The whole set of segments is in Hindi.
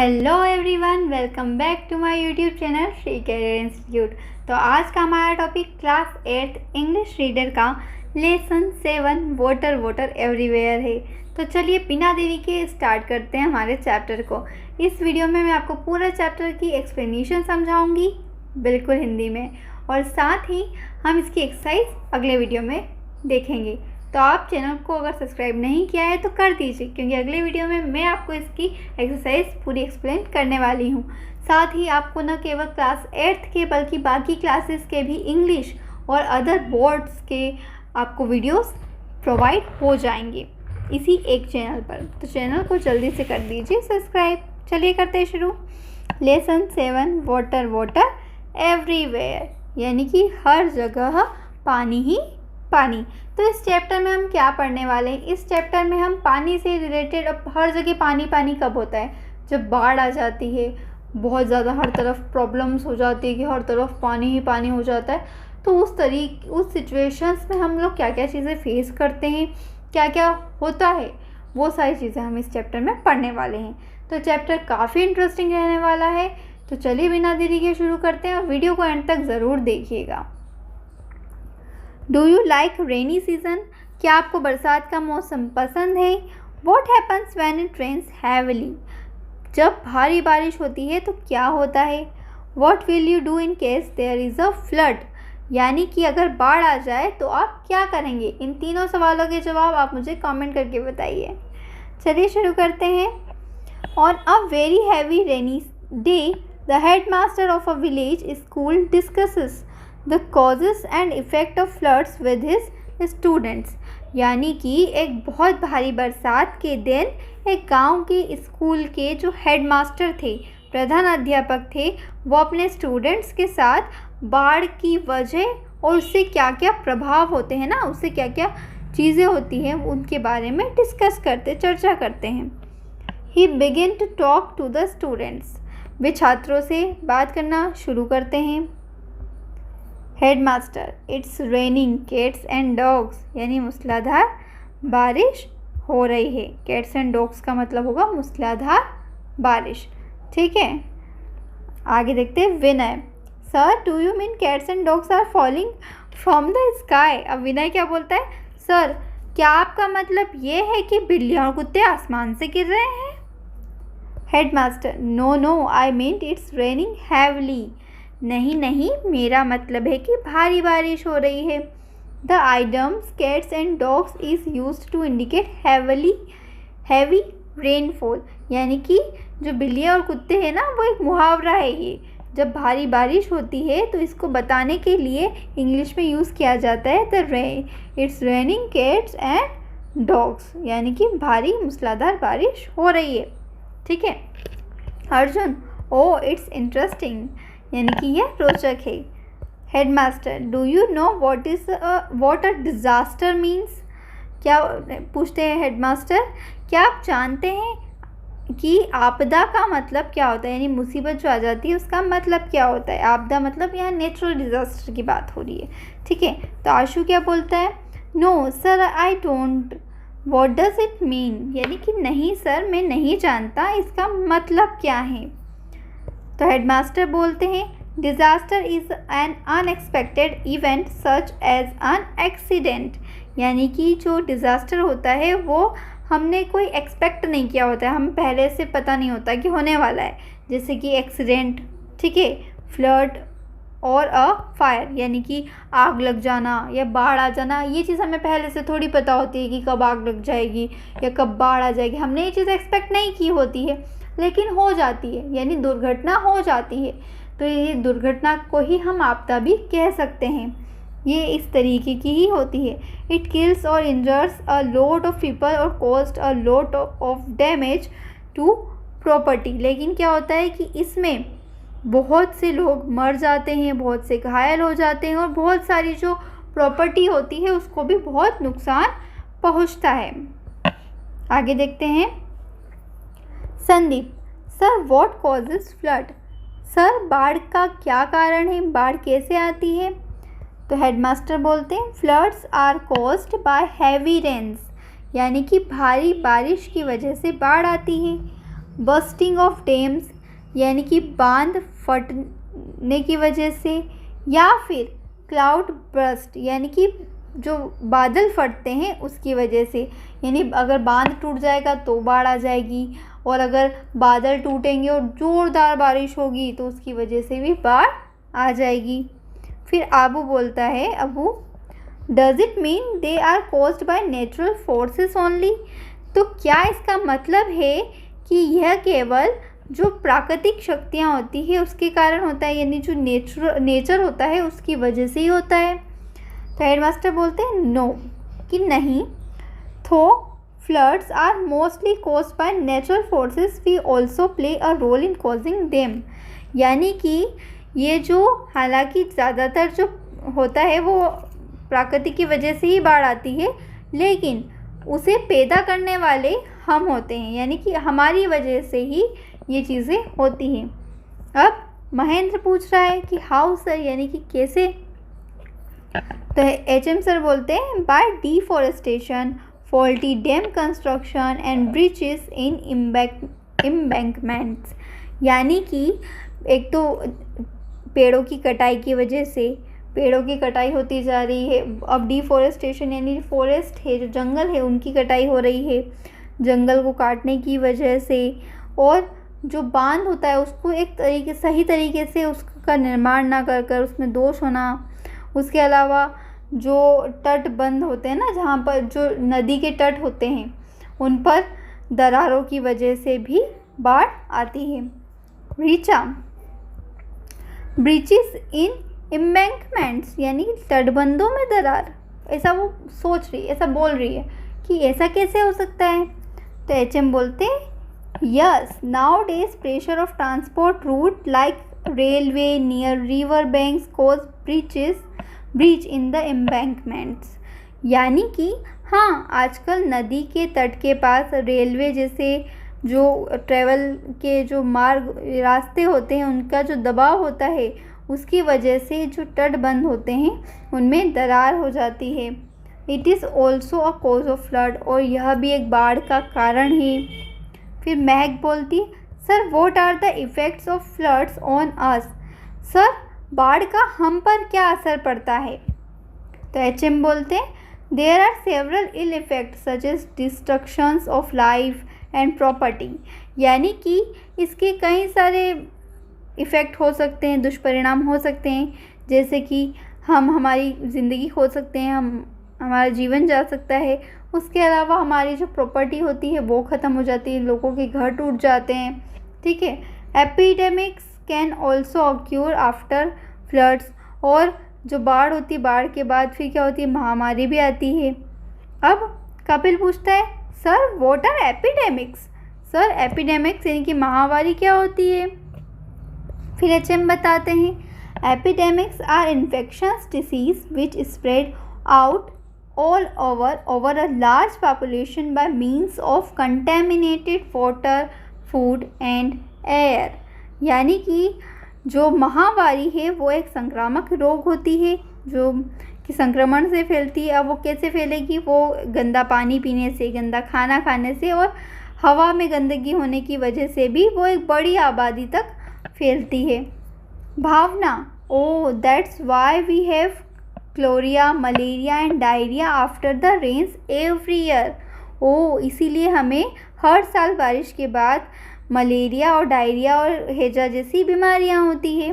Hello everyone, welcome back to my YouTube channel Shri career institute. तो आज का हमारा टॉपिक क्लास 8 इंग्लिश रीडर का लेसन 7 वाटर वाटर एवरीवेयर है। तो चलिए बिना देरी के स्टार्ट करते हैं हमारे चैप्टर को। इस वीडियो में मैं आपको पूरा चैप्टर की एक्सप्लेनेशन समझाऊंगी, बिल्कुल हिंदी में, और साथ ही हम इसकी एक्सरसाइज अगले वीडियो में देखेंगे। तो आप चैनल को अगर सब्सक्राइब नहीं किया है तो कर दीजिए, क्योंकि अगले वीडियो में मैं आपको इसकी एक्सरसाइज पूरी एक्सप्लेन करने वाली हूँ। साथ ही आपको न केवल क्लास 8 के बल्कि बाकी क्लासेस के भी इंग्लिश और अदर बोर्ड्स के आपको वीडियोस प्रोवाइड हो जाएंगे इसी एक चैनल पर। तो चैनल को जल्दी से कर दीजिए सब्सक्राइब। चलिए करते हैं शुरू। लेसन 7 वाटर वाटर एवरीवेयर, यानी कि हर जगह पानी ही पानी। तो इस चैप्टर में हम क्या पढ़ने वाले हैं? इस चैप्टर में हम पानी से रिलेटेड, अब हर जगह पानी पानी कब होता है? जब बाढ़ आ जाती है, बहुत ज़्यादा हर तरफ प्रॉब्लम्स हो जाती है कि हर तरफ पानी ही पानी हो जाता है। तो उस सिचुएशंस में हम लोग क्या क्या चीज़ें फेस करते हैं, क्या क्या होता है, वो सारी चीज़ें हम इस चैप्टर में पढ़ने वाले हैं। तो चैप्टर काफ़ी इंटरेस्टिंग रहने वाला है। तो चलिए बिना देरी के शुरू करते हैं और वीडियो को एंड तक ज़रूर देखिएगा। Do you like rainy season? क्या आपको बरसात का मौसम पसंद है? What happens when it rains heavily? जब भारी बारिश होती है तो क्या होता है? What will you do in case there is a flood? यानी कि अगर बाढ़ आ जाए तो आप क्या करेंगे? इन तीनों सवालों के जवाब आप मुझे कमेंट करके बताइए। चलिए शुरू करते हैं। On a very heavy rainy day the headmaster of a village school discusses the causes and effect of floods with his students. यानी कि एक बहुत भारी बरसात के दिन एक गांव के स्कूल के जो हेडमास्टर थे, प्रधान अध्यापक थे, वो अपने स्टूडेंट्स के साथ बाढ़ की वजह और उससे क्या क्या प्रभाव होते हैं ना, उससे क्या क्या चीज़ें होती हैं, उनके बारे में चर्चा करते हैं। He begin to talk to the students. वे छात्रों से बात करना शुरू करते हैं। Headmaster, it's raining cats and dogs, यानी मूसलाधार बारिश हो रही है। कैट्स एंड डॉग्स का मतलब होगा मूसलाधार बारिश, ठीक है। आगे देखते हैं। Vinay, sir do you mean cats and dogs are falling from the sky? अब विनय क्या बोलता है? सर, क्या आपका मतलब ये है कि बिल्लियाँ और कुत्ते आसमान से गिर रहे हैं? Headmaster, no no, I mean it's raining heavily. नहीं नहीं, मेरा मतलब है कि भारी बारिश हो रही है। The items cats and dogs is used to indicate heavy rainfall, यानी कि जो बिल्लियाँ और कुत्ते हैं ना, वो एक मुहावरा है। ये जब भारी बारिश होती है तो इसको बताने के लिए इंग्लिश में यूज़ किया जाता है it's raining cats and dogs, यानी कि भारी मूसलाधार बारिश हो रही है, ठीक है। अर्जुन, ओ इट्स इंटरेस्टिंग, यानी कि यह रोचक है। Headmaster, do you know what a disaster means? क्या पूछते हैं हेडमास्टर, क्या आप जानते हैं कि आपदा का मतलब क्या होता है? यानी मुसीबत जो आ जाती है उसका मतलब क्या होता है? आपदा मतलब यहाँ नेचुरल डिज़ास्टर की बात हो रही है, ठीक है। तो आशु क्या बोलता है? No sir, I don't. What does it mean? यानी कि नहीं सर, मैं नहीं जानता इसका मतलब क्या है। तो हेडमास्टर बोलते हैं, disaster is an unexpected event such as an accident, यानी कि जो डिज़ास्टर होता है वो हमने कोई एक्सपेक्ट नहीं किया होता है, हम पहले से पता नहीं होता कि होने वाला है, जैसे कि एक्सीडेंट, ठीक है, फ्लड और अ फायर, यानी कि आग लग जाना या बाढ़ आ जाना। ये चीज़ हमें पहले से थोड़ी पता होती है कि कब आग लग जाएगी या कब बाढ़ आ जाएगी, हमने ये चीज़ एक्सपेक्ट नहीं की होती है, लेकिन हो जाती है, यानी दुर्घटना हो जाती है। तो ये दुर्घटना को ही हम आपदा भी कह सकते हैं। ये इस तरीके की ही होती है। इट किल्स और injures a lot of people और cost a lot of damage to property. लेकिन क्या होता है कि इसमें बहुत से लोग मर जाते हैं, बहुत से घायल हो जाते हैं और बहुत सारी जो प्रॉपर्टी होती है उसको भी बहुत नुकसान पहुंचता है। आगे देखते हैं। Sandeep, sir what causes flood? Sir, बाढ़ का क्या कारण है? बाढ़ कैसे आती है? तो हेडमास्टर बोलते हैं, floods are caused by heavy rains, यानी कि भारी बारिश की वजह से बाढ़ आती है। बस्टिंग ऑफ डैम्स यानी कि बांध फटने की वजह से, या फिर क्लाउड बर्स्ट यानी कि जो बादल फटते हैं उसकी वजह से, यानी अगर बांध टूट जाएगा तो बाढ़ आ जाएगी, और अगर बादल टूटेंगे और ज़ोरदार बारिश होगी तो उसकी वजह से भी बाढ़ आ जाएगी। फिर आबू बोलता है, Abu, does it mean they are caused by natural forces only? तो क्या इसका मतलब है कि यह केवल जो प्राकृतिक शक्तियाँ होती है उसके कारण होता है, यानी जो नेचर होता है उसकी वजह से ही होता है? तो हेडमास्टर बोलते हैं नो, कि नहीं, तो floods are mostly caused by natural forces, we also play a role in causing them. यानी कि ये जो हालांकि ज़्यादातर जो होता है वो प्रकृति की वजह से ही बाढ़ आती है, लेकिन उसे पैदा करने वाले हम होते हैं, यानी कि हमारी वजह से ही ये चीज़ें होती हैं। अब महेंद्र पूछ रहा है कि हाउ सर, यानी कि कैसे? तो HM सर बोलते हैं, bye deforestation, faulty dam construction and breaches in embankments. यानी कि एक तो पेड़ों की कटाई की वजह से पेड़ों की कटाई होती जा रही है। अब डिफॉरेस्टेशन यानी फॉरेस्ट है, जो जंगल है, उनकी कटाई हो रही है जंगल को काटने की वजह से। और जो बांध होता है उसको एक तरीके सही तरीके से उसका निर्माण ना कर कर उसमें दोष होना। उसके अलावा जो तटबंध होते हैं ना, जहाँ पर जो नदी के तट होते हैं उन पर दरारों की वजह से भी बाढ़ आती है। रीचा, ब्रीचेस इन एम्बैंकमेंट्स यानी तटबंधों में दरार, ऐसा वो सोच रही है, ऐसा बोल रही है कि ऐसा कैसे हो सकता है? तो HM बोलते हैं, yes, nowadays pressure of transport route like railway near river banks cause breach in the embankments. यानी कि हाँ, आजकल नदी के तट के पास रेलवे जैसे जो ट्रेवल के जो मार्ग रास्ते होते हैं उनका जो दबाव होता है उसकी वजह से जो तटबंध होते हैं उनमें दरार हो जाती है। It is also a cause of flood, और यह भी एक बाढ़ का कारण है। फिर महक बोलती, sir what are the effects of floods on us? Sir बाढ़ का हम पर क्या असर पड़ता है? तो HM बोलते हैं, there are several ill effects such as destructions of life and property. यानी कि इसके कई सारे इफ़ेक्ट हो सकते हैं, दुष्परिणाम हो सकते हैं, जैसे कि हम हमारी ज़िंदगी खो सकते हैं, हमारा जीवन जा सकता है। उसके अलावा हमारी जो प्रॉपर्टी होती है वो ख़त्म हो जाती है, लोगों के घर टूट जाते हैं। ठीक है। Epidemics can also occur after floods, और जो बाढ़ होती है बाढ़ के बाद फिर क्या होती है, महामारी भी आती है। अब कपिल पूछता है, sir what are epidemics? Sir epidemics यानी कि महामारी क्या होती है? फिर HM बताते हैं, epidemics are infections disease which spread out all over a large population by means of contaminated water, food and air। यानी कि जो महामारी है वो एक संक्रामक रोग होती है जो कि संक्रमण से फैलती है। अब वो कैसे फैलेगी? वो गंदा पानी पीने से, गंदा खाना खाने से, और हवा में गंदगी होने की वजह से भी वो एक बड़ी आबादी तक फैलती है। Bhavna, oh that's why we have cholera, malaria and diarrhoea after the rains every year. Oh, इसीलिए हमें हर साल बारिश के बाद मलेरिया और डायरिया और हैजा जैसी बीमारियां होती है।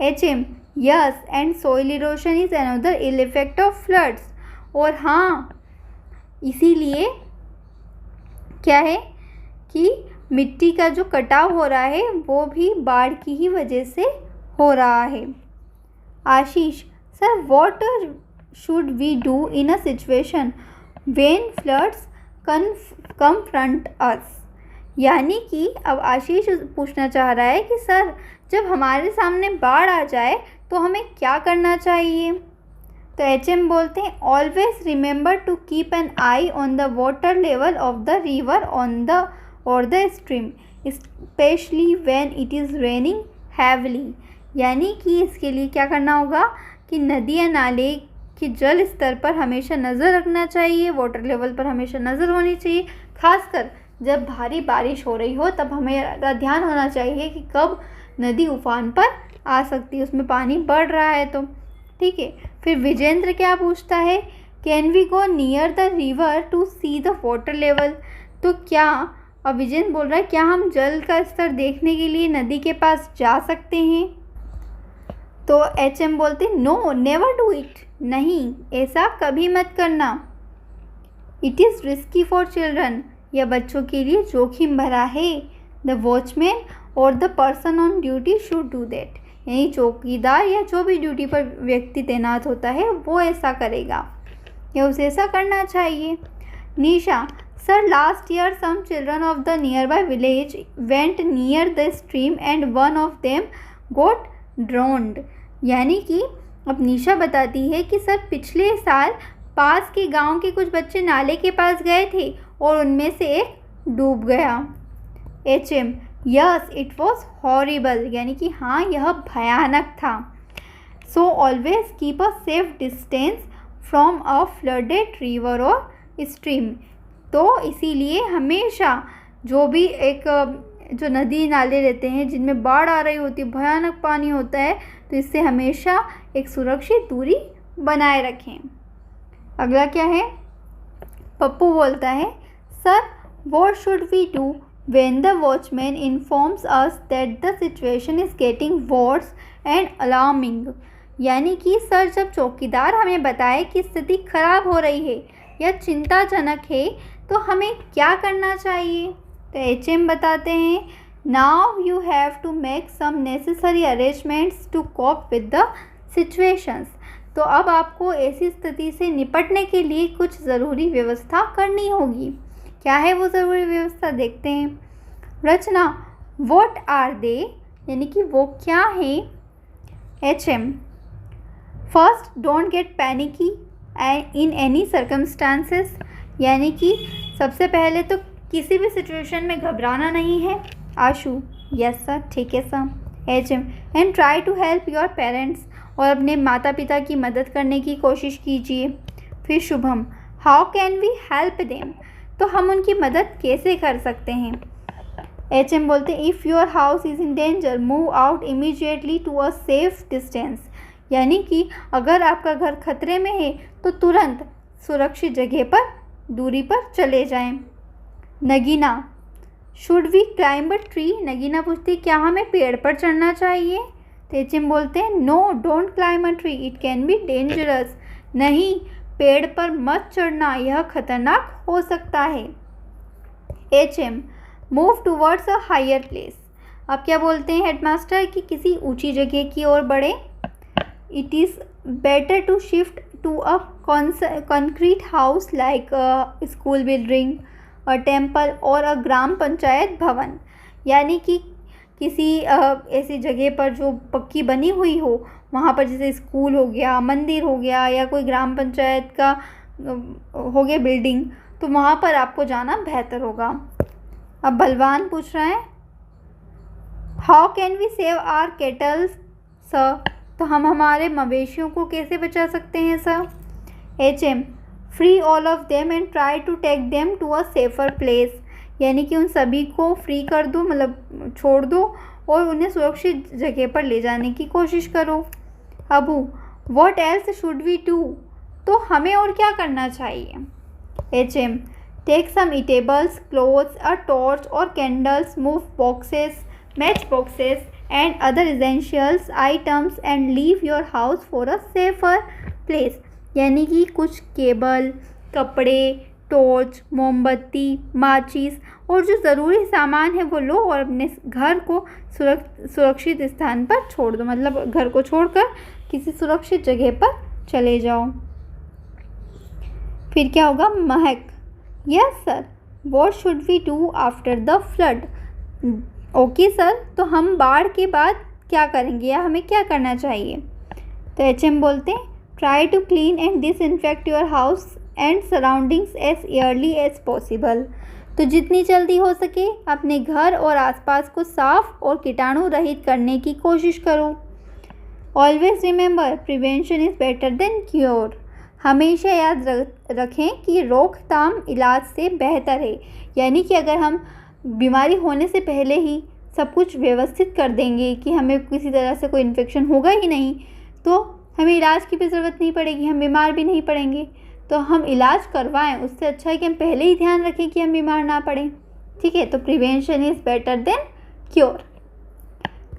HM, yes, and soil erosion is another ill effect of floods. और हाँ, इसीलिए क्या है कि मिट्टी का जो कटाव हो रहा है वो भी बाढ़ की ही वजह से हो रहा है। Ashish, sir what should we do in a situation when floods confront us? यानी कि अब आशीष पूछना चाह रहा है कि सर जब हमारे सामने बाढ़ आ जाए तो हमें क्या करना चाहिए? तो HM बोलते हैं, always remember to keep an eye on the water level of the river और the stream specially when it is raining heavily. यानी कि इसके लिए क्या करना होगा कि नदी या नाले के जल स्तर पर हमेशा नज़र रखना चाहिए, वाटर लेवल पर हमेशा नज़र होनी चाहिए, खासकर जब भारी बारिश हो रही हो तब हमें ध्यान होना चाहिए कि कब नदी उफान पर आ सकती है, उसमें पानी बढ़ रहा है तो। ठीक है, फिर विजेंद्र क्या पूछता है, can we go near the river to see the water level. तो क्या, अब विजेंद्र बोल रहा है क्या हम जल का स्तर देखने के लिए नदी के पास जा सकते हैं। तो HM बोलते नो नेवर डू इट, नहीं ऐसा कभी मत करना। It is risky for children, यह बच्चों के लिए जोखिम भरा है। द वॉचमैन और the person on duty should do that, यानी चौकीदार या जो भी ड्यूटी पर व्यक्ति तैनात होता है वो ऐसा करेगा या उसे ऐसा करना चाहिए। Nisha, sir last year some children of the nearby village went near the stream and one of them got drowned. यानी कि अब निशा बताती है कि सर पिछले साल पास के गांव के कुछ बच्चे नाले के पास गए थे और उनमें से एक डूब गया। HM, yes it was horrible, यानी कि हाँ यह भयानक था। So always keep a safe distance from a flooded river और स्ट्रीम। तो इसीलिए हमेशा जो भी एक जो नदी नाले रहते हैं जिनमें बाढ़ आ रही होती है, भयानक पानी होता है, तो इससे हमेशा एक सुरक्षित दूरी बनाए रखें। अगला क्या है, पप्पू बोलता है sir what should we do when the watchman informs us that the situation is getting worse and alarming. यानी कि सर जब चौकीदार हमें बताए कि स्थिति खराब हो रही है या चिंताजनक है तो हमें क्या करना चाहिए। तो HM बताते हैं now you have to make some necessary arrangements to cope with the situations. तो अब आपको ऐसी स्थिति से निपटने के लिए कुछ ज़रूरी व्यवस्था करनी होगी। क्या है वो ज़रूरी व्यवस्था, देखते हैं। रचना, व्हाट आर दे, यानी कि वो क्या है। HM, first don't get panicky in any circumstances, यानी कि सबसे पहले तो किसी भी सिचुएशन में घबराना नहीं है। आशु, यस सर, ठीक है sir. HM, and try to help your parents, और अपने माता पिता की मदद करने की कोशिश कीजिए। फिर Shubham, how can we help them, तो हम उनकी मदद कैसे कर सकते हैं। HM बोलते हैं if your house is in danger move out immediately to a safe distance, यानी कि अगर आपका घर खतरे में है तो तुरंत सुरक्षित जगह पर दूरी पर चले जाएं। Nagina, should we climb a tree, Nagina पूछती क्या हमें पेड़ पर चढ़ना चाहिए। तो HM बोलते हैं no don't climb a tree it can be dangerous, नहीं पेड़ पर मत चढ़ना, यह खतरनाक हो सकता है। HM, move towards a higher place, अब क्या बोलते हैं हेडमास्टर कि किसी ऊंची जगह की ओर बढ़े। It is better to shift to a concrete house like school building, a temple or a ग्राम पंचायत भवन, यानी कि किसी ऐसी जगह पर जो पक्की बनी हुई हो, वहाँ पर जैसे स्कूल हो गया, मंदिर हो गया या कोई ग्राम पंचायत का हो गया बिल्डिंग, तो वहाँ पर आपको जाना बेहतर होगा। अब बलवान पूछ रहा है how can we save our cattles sir, तो हम हमारे मवेशियों को कैसे बचा सकते हैं sir. HM, free all of them and try to take them to a safer place, यानी कि उन सभी को फ्री कर दो, मतलब छोड़ दो और उन्हें सुरक्षित जगह पर ले जाने की कोशिश करो। Abu, what else should we do, तो हमें और क्या करना चाहिए। HM, take some eatables, clothes, a torch और candles, move boxes, match boxes and other essentials items and leave your house for a safer place, यानी कि कुछ केबल, कपड़े, टॉर्च, मोमबत्ती, माचिस और जो ज़रूरी सामान है वो लो और अपने घर को सुरक्षित स्थान पर छोड़ दो, मतलब घर को छोड़कर किसी सुरक्षित जगह पर चले जाओ। फिर क्या होगा, Mahak, yes sir, what should we do after the flood, okay sir, तो हम बाढ़ के बाद क्या करेंगे या हमें क्या करना चाहिए। तो HM बोलते हैं try to clean and disinfect your house and surroundings as early as possible, तो जितनी जल्दी हो सके अपने घर और आसपास को साफ और कीटाणु रहित करने की कोशिश करो। Always remember prevention is better than cure, हमेशा याद रखें कि रोकथाम इलाज से बेहतर है। यानी कि अगर हम बीमारी होने से पहले ही सब कुछ व्यवस्थित कर देंगे कि हमें किसी तरह से कोई इन्फेक्शन होगा ही नहीं, तो हमें इलाज की भी ज़रूरत नहीं पड़ेगी, हम बीमार भी नहीं पड़ेंगे। तो हम इलाज करवाएं, उससे अच्छा है कि हम पहले ही ध्यान रखें कि हम बीमार ना पड़ें। ठीक है, तो prevention is better than cure.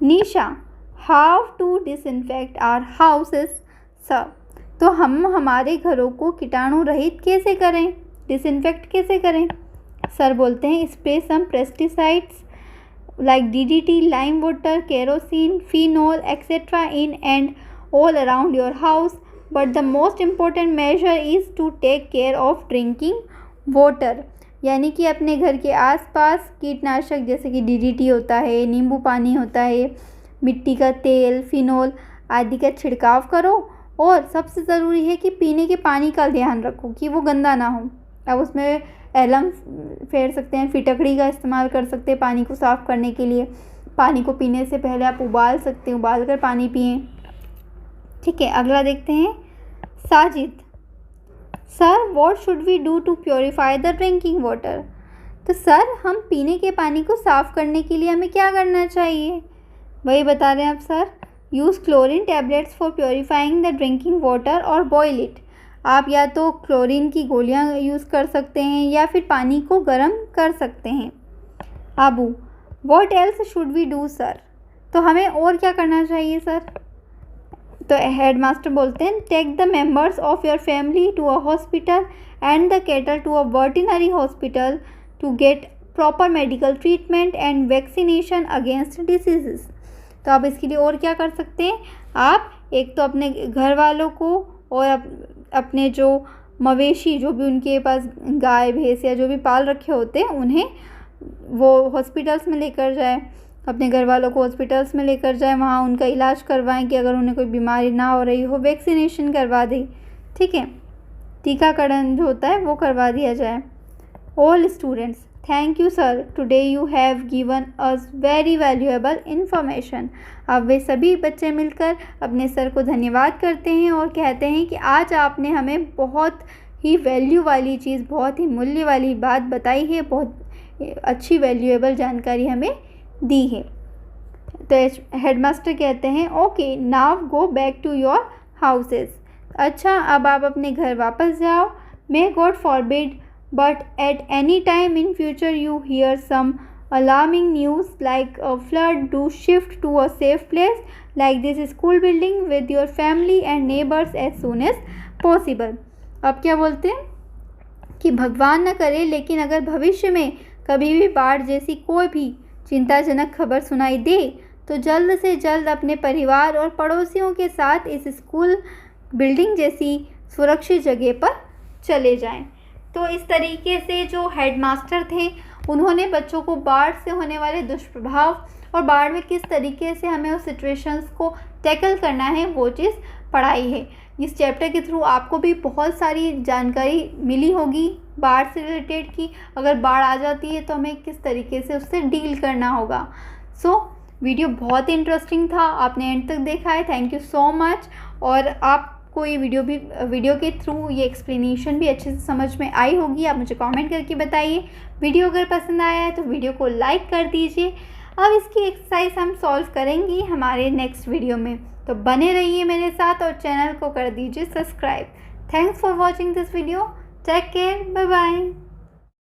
Nisha, how to disinfect our houses sir. तो हम हमारे घरों को कीटाणु रहित कैसे करें, डिसइंफेक्ट कैसे करें? सर बोलते हैं, spray some pesticides like DDT, lime water, kerosene, phenol, etc. in and all around your house. But the most important measure is to take care of drinking water. यानी कि अपने घर के आसपास कीटनाशक जैसे कि DDT होता है, नींबू पानी होता है, मिट्टी का तेल, फिनोल आदि का छिड़काव करो। और सबसे ज़रूरी है कि पीने के पानी का ध्यान रखो कि वो गंदा ना हो। अब उसमें एलम फेर सकते हैं, फिटकड़ी का इस्तेमाल कर सकते हैं पानी को साफ़ करने के लिए। पानी को पीने से पहले आप उबाल सकते हैं, उबाल कर पानी पिएं। ठीक है, अगला देखते हैं Sajid. Sir, what should we do to purify the drinking water. तो सर, हम पीने के पानी को साफ़ करने के लिए हमें क्या करना चाहिए? वही बता रहे हैं आप sir. Use chlorine tablets for purifying the drinking water और बॉयल इट। आप या तो क्लोरीन की गोलियां यूज़ कर सकते हैं या फिर पानी को गर्म कर सकते हैं। Abu, what else should we do sir. तो हमें और क्या करना चाहिए सर? तो हेड मास्टर बोलते हैं, take the members of your family to a hospital and the cattle to a veterinary hospital to get proper medical treatment and vaccination against diseases. तो आप इसके लिए और क्या कर सकते हैं? आप एक तो अपने घर वालों को और अपने जो मवेशी, जो भी उनके पास गाय भैंस या जो भी पाल रखे होते हैं, उन्हें वो हॉस्पिटल्स में लेकर जाए। अपने घर वालों को हॉस्पिटल्स में लेकर जाए, वहाँ उनका इलाज करवाएं कि अगर उन्हें कोई बीमारी ना हो रही हो, वैक्सीनेशन करवा दें। ठीक है, टीकाकरण जो होता है वो करवा दिया जाए। All students, thank you sir, today you have given us very valuable information. अब वे सभी बच्चे मिलकर अपने सर को धन्यवाद करते हैं और कहते हैं कि आज आपने हमें बहुत ही वैल्यू वाली चीज़, बहुत ही मूल्य वाली बात बताई है, बहुत अच्छी वैल्यूएबल जानकारी हमें दी है। तो हेडमास्टर कहते हैं, okay now go back to your houses. अच्छा, अब आप अपने घर वापस जाओ। May God forbid but at any time in future you hear some alarming news like a flood, do shift to a safe place like this school building with your family and neighbors as soon as possible. अब क्या बोलते हैं कि भगवान न करे, लेकिन अगर भविष्य में कभी भी बाढ़ जैसी कोई भी चिंताजनक खबर सुनाई दे तो जल्द से जल्द अपने परिवार और पड़ोसियों के साथ इस स्कूल बिल्डिंग जैसी सुरक्षित जगह पर चले जाएं। तो इस तरीके से जो हेडमास्टर थे, उन्होंने बच्चों को बाढ़ से होने वाले दुष्प्रभाव और बाढ़ में किस तरीके से हमें उस सिचुएशंस को टैकल करना है वो चीज़ पढ़ाई है। इस चैप्टर के थ्रू आपको भी बहुत सारी जानकारी मिली होगी बाढ़ से रिलेटेड की अगर बाढ़ आ जाती है तो हमें किस तरीके से उससे डील करना होगा। वीडियो बहुत ही इंटरेस्टिंग था, आपने एंड तक देखा है, थैंक यू सो मच। और आपको ये वीडियो के थ्रू ये एक्सप्लेनेशन भी अच्छे से समझ में आई होगी, आप मुझे कमेंट करके बताइए। वीडियो अगर पसंद आया है तो वीडियो को लाइक कर दीजिए। अब इसकी एक्सरसाइज हम सॉल्व करेंगे हमारे नेक्स्ट वीडियो में, तो बने रहिए मेरे साथ और चैनल को कर दीजिए subscribe. Thanks for watching this video, take care, bye bye.